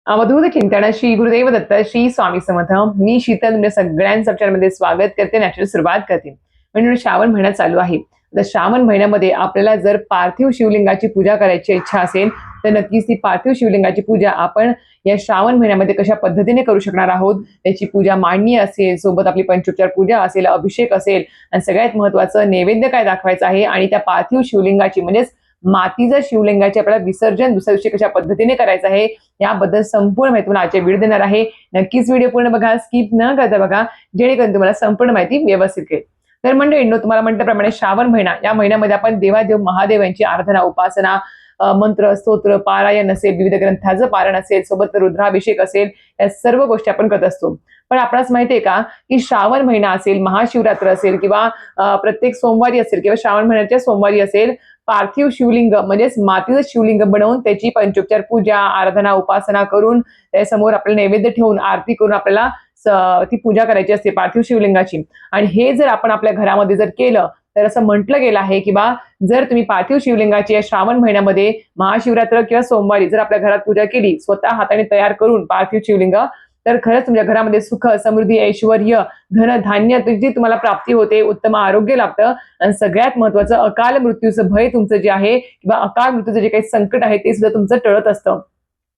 अवधूत चिंतन श्री गुरुदेव दत्त श्री स्वामी समर्थ. मी शीतल तुमच्या सगळ्यांचं चॅनलमध्ये स्वागत करते. नॅचरल सुरुवात करते. म्हणजे श्रावण महिना चालू आहे. तर श्रावण महिन्यामध्ये आपल्याला जर पार्थिव शिवलिंगाची पूजा करायची इच्छा असेल तर नक्कीच ती पार्थिव शिवलिंगाची पूजा आपण या श्रावण महिन्यामध्ये कशा पद्धतीने करू शकणार आहोत. त्याची पूजा मांडणी असेल, सोबत आपली पंचोपचार पूजा असेल, अभिषेक असेल आणि सगळ्यात महत्त्वाचं नैवेद्य काय दाखवायचं आहे आणि त्या पार्थिव शिवलिंगाची म्हणजेच मातीच्या शिवलिंगाचे आपल्याला विसर्जन दुसऱ्या दिवशी कशा पद्धतीने करायचं आहे याबद्दल संपूर्ण माहिती तुम्हाला आजच्या व्हिडिओ देणार आहे. नक्कीच व्हिडिओ पूर्ण बघा, स्किप न करता बघा, जेणेकरून तुम्हाला संपूर्ण माहिती व्यवस्थित कळेल. तर मंडळींनो, तुम्हाला म्हटल्याप्रमाणे श्रावण महिना, या महिन्यामध्ये आपण देवादेव महादेव यांची आराधना, उपासना, मंत्र, स्तोत्र, पारायण असेल, विविध ग्रंथाचं पारायण असेल, सोबत रुद्राभिषेक असेल, या सर्व गोष्टी आपण करत असतो. पण आपणास माहितीये का की श्रावण महिना असेल, महाशिवरात्र असेल किंवा प्रत्येक सोमवारी असेल किंवा श्रावण महिन्याच्या सोमवारी असेल, पार्थिव शिवलिंग म्हणजेच मातीचं शिवलिंग बनवून त्याची पंचोपचार पूजा, आराधना, उपासना करून त्यासमोर आपल्याला नैवेद्य ठेवून आरती करून आपल्याला ती पूजा करायची असते पार्थिव शिवलिंगाची. आणि हे जर आपण आपल्या घरामध्ये जर केलं तर असं म्हटलं गेलं आहे की बा, जर तुम्ही पार्थिव शिवलिंगाची या श्रावण महिन्यामध्ये महाशिवरात्र किंवा सोमवारी जर आपल्या घरात पूजा केली स्वतः हाताने तयार करून पार्थिव शिवलिंग, तर खरंच तुमच्या घरामध्ये सुख, समृद्धी, ऐश्वर, धन, धान्य जी तुम्हाला प्राप्ती होते, उत्तम आरोग्य लाभतं आणि सगळ्यात महत्वाचं अकाल मृत्यूचं भय तुमचं जे आहे किंवा अकाल मृत्यूचं जे काही संकट आहे ते सुद्धा तुमचं टळत असतं.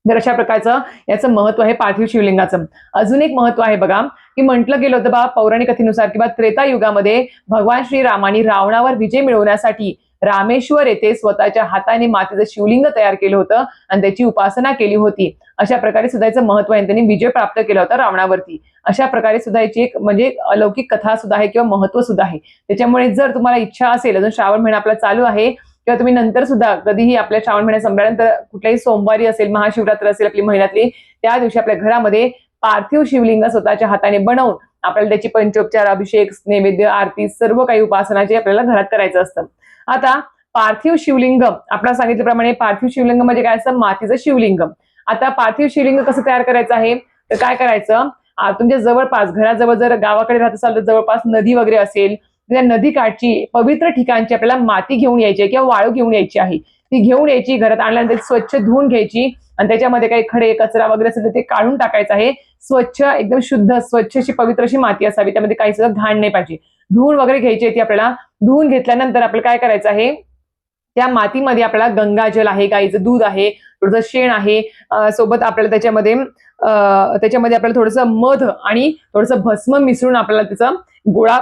तर अशा प्रकारचं याचं महत्व आहे पार्थिव शिवलिंगाचं. अजून एक महत्व आहे बघा, की म्हटलं गेलं होतं बा पौराणिक कथेनुसार किंवा त्रेता युगामध्ये भगवान श्रीरामांनी रावणावर विजय मिळवण्यासाठी रामेश्वर येथे स्वतःच्या हाताने मातीचं शिवलिंग तयार केलं होतं आणि त्याची उपासना केली होती. अशा प्रकारे सुद्धा याचं महत्व आहे. त्यांनी विजय प्राप्त केला होता रावणावरती. अशा प्रकारे सुद्धा याची एक म्हणजे अलौकिक कथा सुद्धा आहे किंवा महत्व सुद्धा आहे. त्याच्यामुळे जर तुम्हाला इच्छा असेल, अजून श्रावण महिना आपला चालू आहे किंवा तुम्ही नंतर सुद्धा कधीही आपल्या श्रावण महिन्यात संपल्यानंतर कुठल्याही सोमवारी असेल, महाशिवरात्र असेल आपली महिन्यातली, त्या दिवशी आपल्या घरामध्ये पार्थिव शिवलिंग स्वतःच्या हाताने बनवून आपल्याला त्याची पंचोपचार, अभिषेक, नैवेद्य, आरती सर्व काही उपासना जे आपल्याला घरात करायचं असतं. आता पार्थिव शिवलिंग आपल्याला सांगितल्याप्रमाणे पार्थिव शिवलिंग म्हणजे काय असतं, मातीचं शिवलिंग. आता पार्थिव शिवलिंग कसं तयार करायचं आहे, तर काय करायचं, तुमच्या जवळपास घराजवळ जर गावाकडे राहत असाल तर जवळपास नदी वगैरे असेल, त्या नदी काठची पवित्र ठिकाणची आपल्याला माती घेऊन यायची आहे किंवा वाळू घेऊन यायची आहे. ती घेऊन यायची, घरात आणल्यानंतर स्वच्छ धुवून घ्यायची आणि त्याच्यामध्ये काही खडे, कचरा वगैरे असेल तर ते काढून टाकायचं आहे. स्वच्छ, एकदम शुद्ध, स्वच्छ अशी पवित्र अशी माती असावी, त्यामध्ये काही सुद्धा घाण नाही पाहिजे. धुवून वगैरे घ्यायची आहे ती आपल्याला. धुवून घेतल्यानंतर आपल्याला काय करायचं आहे, त्या मातीमध्ये आपल्याला गंगाजल आहे, गाईचं दूध आहे, थोडंसं शेण आहे, सोबत आपल्याला त्याच्यामध्ये आपल्याला थोडंसं मध आणि थोडंसं भस्म मिसळून आपल्याला त्याचा गोळा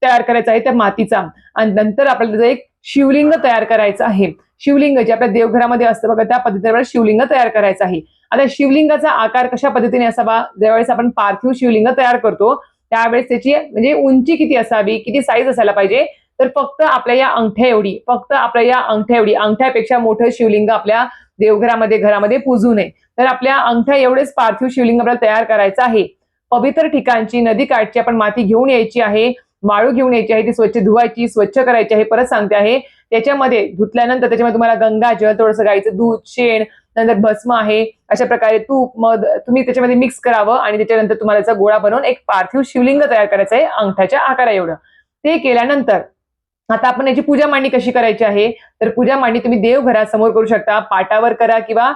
तयार करायचा आहे त्या मातीचा. आणि नंतर आपल्याला त्याचं एक शिवलिंग तयार करायचं आहे. शिवलिंग जे आपल्या देवघरामध्ये असतं बघा, त्या पद्धतीने आपल्याला शिवलिंग तयार करायचं आहे. आता शिवलिंगाचा आकार कशा पद्धतीने असावा, ज्यावेळेस आपण पार्थिव शिवलिंग तयार करतो त्यावेळेस त्याची म्हणजे उंची किती असावी, किती साईज असायला पाहिजे, तर फक्त आपल्या या अंगठ्या एवढी, फक्त आपल्या या अंगठ्या एवढी, अंगठ्यापेक्षा मोठं शिवलिंग आपल्या देवघरामध्ये घरामध्ये पूजू नये. तर आपल्या अंगठ्या एवढेच पार्थिव शिवलिंग आपल्याला तयार करायचं आहे. पवित्र ठिकाणची नदी काठची आपण माती घेऊन यायची आहे, वाळू घेऊन यायची आहे, ती स्वच्छ धुवायची, स्वच्छ करायची आहे. परत सांगते आहे, त्याच्यामध्ये धुतल्यानंतर त्याच्यामध्ये तुम्हाला गंगाजल, थोडंसं गाईचं दूध, शेण, नंतर भस्म आहे, अशा प्रकारे तूप, मध तुम्ही त्याच्यामध्ये मिक्स करावं आणि त्याच्यानंतर तुम्हाला त्याचा गोळा बनवून एक पार्थिव शिवलिंग तयार करायचं आहे अंगठ्याच्या आकारा एवढं. ते केल्यानंतर आता आपण याची पूजा मांडणी कशी करायची आहे, तर पूजा मांडणी तुम्ही देवघरासमोर करू शकता, पाटावर करा किंवा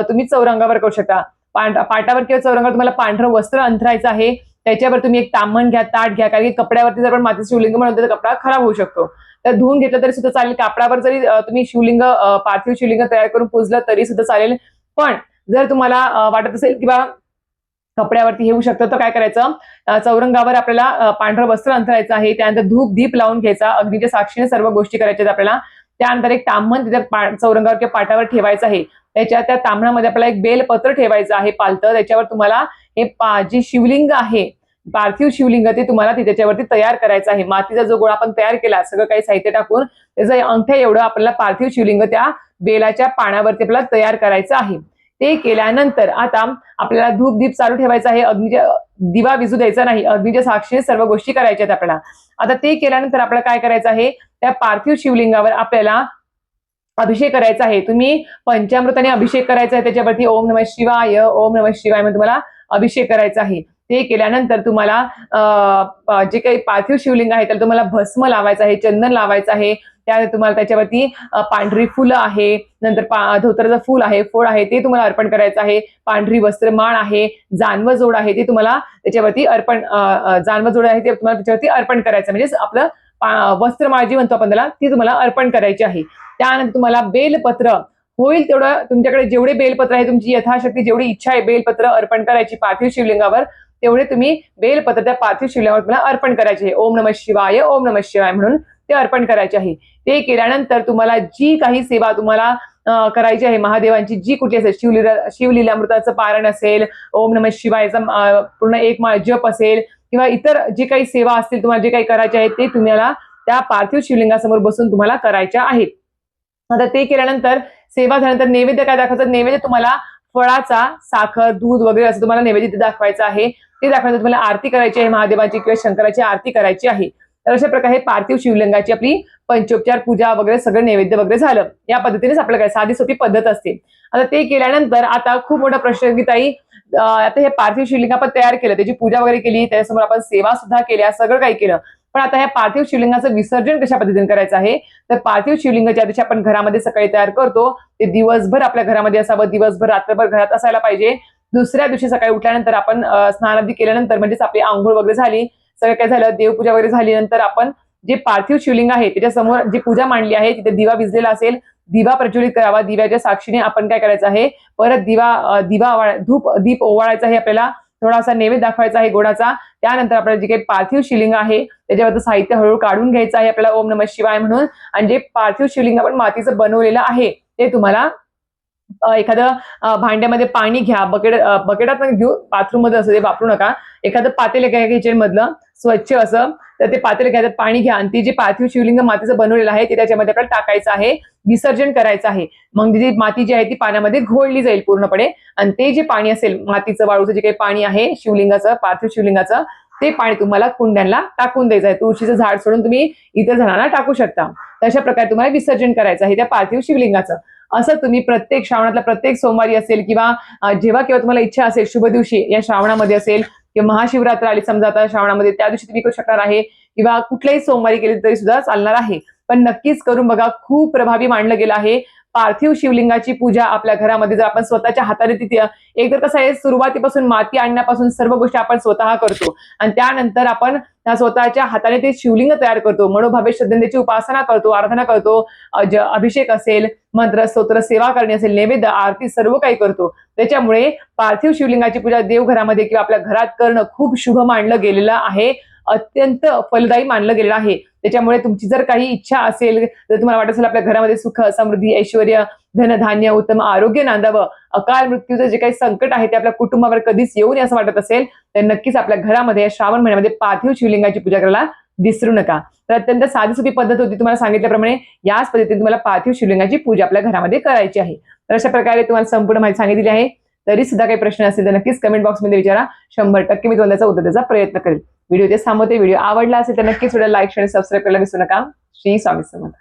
तुम्ही चौरंगावर करू शकता. पाटावर किंवा चौरंगावर तुम्हाला पांढरं वस्त्र अंथरायचं आहे. त्याच्यावर तुम्ही एक ताम्हण घ्या, ताट घ्या, कारण की कपड्यावरती जर आपण मातीचं शिवलिंग बनवतो तर कपडा खराब होऊ शकतो. तर धुवून घेतलं तरी सुद्धा चालेल, कापडावर जरी तुम्ही शिवलिंग पार्थिव शिवलिंग तयार करून पूजलं तरी सुद्धा चालेल. पण जर तुम्हाला वाटत असेल किंवा कपड्यावरती येऊ शकतं तर काय करायचं, चौरंगावर आपल्याला पांढरं वस्त्र अंथरायचं आहे. त्यानंतर धूप दीप लावून घ्यायचा, अग्नीच्या साक्षीने सर्व गोष्टी करायच्या आपल्याला. त्यानंतर एक ताम्हण तिथे चौरंगावर किंवा पाटावर ठेवायचं आहे. त्या ताम्हणामध्ये आपल्याला एक बेलपत्र ठेवायचं आहे पालतं. त्याच्यावर तुम्हाला हे जे शिवलिंग आहे, पार्थिव शिवलिंग, ते तुम्हाला त्याच्यावरती तयार करायचं आहे. मातीचा जो गोळा आपण तयार केला सगळं काही साहित्य टाकून, त्याचं अंगठ्या एवढं आपल्याला पार्थिव शिवलिंग त्या बेलाच्या पानावरती आपल्याला तयार करायचं आहे. ते केल्यानंतर आता आपल्याला धूप दीप चालू ठेवायचा आहे, अग्नीच्या दिवा विझू द्यायचा नाही, अग्नीच्या साक्षीने सर्व गोष्टी करायच्या आहेत आपल्याला. आता ते केल्यानंतर आपल्याला काय करायचं आहे, त्या पार्थिव शिवलिंगावर आपल्याला अभिषेक करायचा आहे. तुम्ही पंचामृताने अभिषेक करायचा आहे, त्याच्यावरती ओम नमः शिवाय, ओम नमः शिवाय म्हणून तुम्हाला अभिषेक करायचा आहे. ते केल्यानंतर तुम्हाला जे काही पार्थिव शिवलिंग आहे त्याला तुम्हाला भस्म लावायचं आहे, चंदन लावायचं आहे, त्या तुम्हाला त्याच्यावरती पांढरी फुलं आहे, नंतर धोतराचं फुल आहे, फोड आहे ते तुम्हाला अर्पण करायचं आहे, पांढरी वस्त्रमाळ आहे, जानवं जोड आहे ते तुम्हाला त्याच्यावरती अर्पण जानवं जोड आहे ते तुम्हाला त्याच्यावरती अर्पण करायचं, म्हणजे आपलं वस्त्रमाळ जी म्हणतो आपण त्याला ती तुम्हाला अर्पण करायची आहे. त्यानंतर तुम्हाला बेलपत्र होईल तेवढं तुमच्याकडे जेवढे बेलपत्र आहे, तुमची यथाशक्ती जेवढी इच्छा आहे बेलपत्र अर्पण करायची पार्थिव शिवलिंगावर, तेवढे तुम्ही बेलपत्र त्या पार्थिव शिवलिंगावर तुम्हाला अर्पण करायचे आहे. ओम नमः शिवाय, ओम नमः शिवाय म्हणून ते अर्पण करायचे आहे. ते केल्यानंतर तुम्हाला जी काही सेवा तुम्हाला करायची आहे महादेवांची, जी कुठली असेल, शिवलीलामृताचं पारायण असेल, ओम नमः शिवायचा पूर्ण एक माळ जप असेल, किंवा इतर जे काही सेवा असतील तुम्हाला जे काही करायचे आहेत ते तुम्हाला त्या पार्थिव शिवलिंगासमोर बसून तुम्हाला करायच्या आहेत. आता ते केल्यानंतर सेवा झाल्यानंतर नैवेद्य काय दाखवायचं, नैवेद्य तुम्हाला फळाचा, साखर, दूध वगैरे असं तुम्हाला नैवेद्य तिथे दाखवायचं आहे. ते दाखवायचं तुम्हाला आरती करायची आहे महादेवाची किंवा शंकराची आरती करायची आहे. तर अशा प्रकारे पार्थिव शिवलिंगाची आपली पंचोपचार पूजा वगैरे सगळं नैवेद्य वगैरे झालं. या पद्धतीनेच आपलं काय साधी सोपी पद्धत असते. आता ते केल्यानंतर आता खूप मोठा प्रश्न की ताई आता हे पार्थिव शिवलिंग आपण तयार केलं, त्याची पूजा वगैरे केली, त्याच्यासमोर आपण सेवा सुद्धा केल्या, सगळं काही केलं, पण आता ह्या पार्थिव शिवलिंगाचं विसर्जन कशा पद्धतीने करायचं आहे. तर पार्थिव शिवलिंग ज्या दिवशी आपण घरामध्ये सकाळी तयार करतो ते दिवसभर आपल्या घरामध्ये असावं, दिवसभर रात्रभर घरात असायला पाहिजे. दुसऱ्या दिवशी सकाळी उठल्यानंतर आपण स्नानादी केल्यानंतर म्हणजेच आपली आंघोळ वगैरे झाली, सगळं काय झालं, देवपूजा वगैरे झाली, नंतर आपण जे पार्थिव शिवलिंग आहे त्याच्यासमोर जी पूजा मांडली आहे तिथे दिवा विझलेला असेल, दिवा प्रज्वलित करावा. दिव्याच्या साक्षीने आपण काय करायचं आहे, परत दीप ओवाळायचा आहे, आपल्याला थोडासा नैवेद्य दाखवायचा आहे गोडाचा. त्यानंतर आपल्याला जे काही पार्थिव शिवलिंग आहे त्याच्यावरचं साहित्य हळूहळू काढून घ्यायचं आहे आपल्याला ओम नमः शिवाय म्हणून. आणि जे पार्थिव शिवलिंग आपण मातीचं बनवलेलं आहे ते तुम्हाला एखादं भांड्यामध्ये पाणी घ्या, बकेटात घेऊ, बाथरूम मध्ये असं ते वापरू नका. एखादं पातेलं घ्या किचन मधलं स्वच्छ असं, तर ते पातेलं घ्या, त्यात पाणी घ्या आणि ते जे पार्थिव शिवलिंग मातीचं बनवलेलं आहे ते त्याच्यामध्ये आपल्याला टाकायचं आहे, विसर्जन करायचं आहे. मग जी माती जी आहे ती पाण्यामध्ये घोळली जाईल पूर्णपणे, आणि ते जे पाणी असेल मातीचं वाळूचं जे काही पाणी आहे शिवलिंगाचं, पार्थिव शिवलिंगाचं, ते पाणी तुम्हाला कुंड्यांना टाकून द्यायचं आहे. तुळशीचं झाड सोडून तुम्ही इतर झाडांना टाकू शकता. तशा प्रकारे तुम्हाला विसर्जन करायचं आहे त्या पार्थिव शिवलिंगाचं. असं तुम्ही प्रत्येक श्रावणातला प्रत्येक सोमवारी असेल किंवा जेव्हा केव्हा तुम्हाला इच्छा असेल, शुभ दिवशी या श्रावणामध्ये असेल किंवा महाशिवरात्र आली समजा आता श्रावणामध्ये, त्या दिवशी तुम्ही करू शकणार आहे, किंवा कुठल्याही सोमवारी केले तरी सुद्धा चालणार आहे. पण नक्कीच करून बघा, खूप प्रभावी मानलं गेलं आहे. पार्थिव शिवलिंगाची पूजा आपल्या घरामध्ये जर आपण स्वतःच्या हाताने तिथे, एकतर कसं आहे, सुरुवातीपासून माती आणण्यापासून सर्व गोष्टी आपण स्वतः करतो आणि त्यानंतर आपण स्वतःच्या हाताने ते शिवलिंग तयार करतो, मनोभावे श्रद्धेची उपासना करतो, आराधना करतो, अभिषेक असेल, मंत्र स्तोत्र सेवा करणे असेल, नैवेद्य आरती सर्व काही करतो. त्याच्यामुळे पार्थिव शिवलिंगाची पूजा देवघरामध्ये किंवा आपल्या घरात करणं खूप शुभ मानलं गेलेलं आहे, अत्यंत फलदायी मानलं गेलेलं आहे. त्याच्यामुळे तुमची जर काही इच्छा असेल, जर तुम्हाला वाटत असेल आपल्या घरामध्ये सुख, समृद्धी, ऐश्वर्य, धनधान्य, उत्तम आरोग्य नांदावं, अकाल मृत्यूचं जे काही संकट आहे ते आपल्या कुटुंबावर कधीच येऊ नये असं वाटत असेल, तर नक्कीच आपल्या घरामध्ये श्रावण महिन्यामध्ये पार्थिव शिवलिंगाची पूजा करायला विसरू नका. तर अत्यंत साधी सोपी पद्धत होती, तुम्हाला सांगितल्याप्रमाणे याच पद्धतीने तुम्हाला पार्थिव शिवलिंगाची पूजा आपल्या घरामध्ये करायची आहे. तर अशा प्रकारे तुम्हाला संपूर्ण माहिती सांगितली आहे. तरी सुद्धा काही प्रश्न असेल तर नक्कीच कमेंट बॉक्समध्ये विचारा, 100% मी तुम्हाला त्याचा उत्तर द्यायचा प्रयत्न करेल. व्हिडिओ इथे थांबवते. व्हिडिओ आवडला असेल तर नक्कीच व्हिडिओ लाईक, शेअर, सबस्क्राईब करायला विसरू नका. श्री स्वामी समर्थ.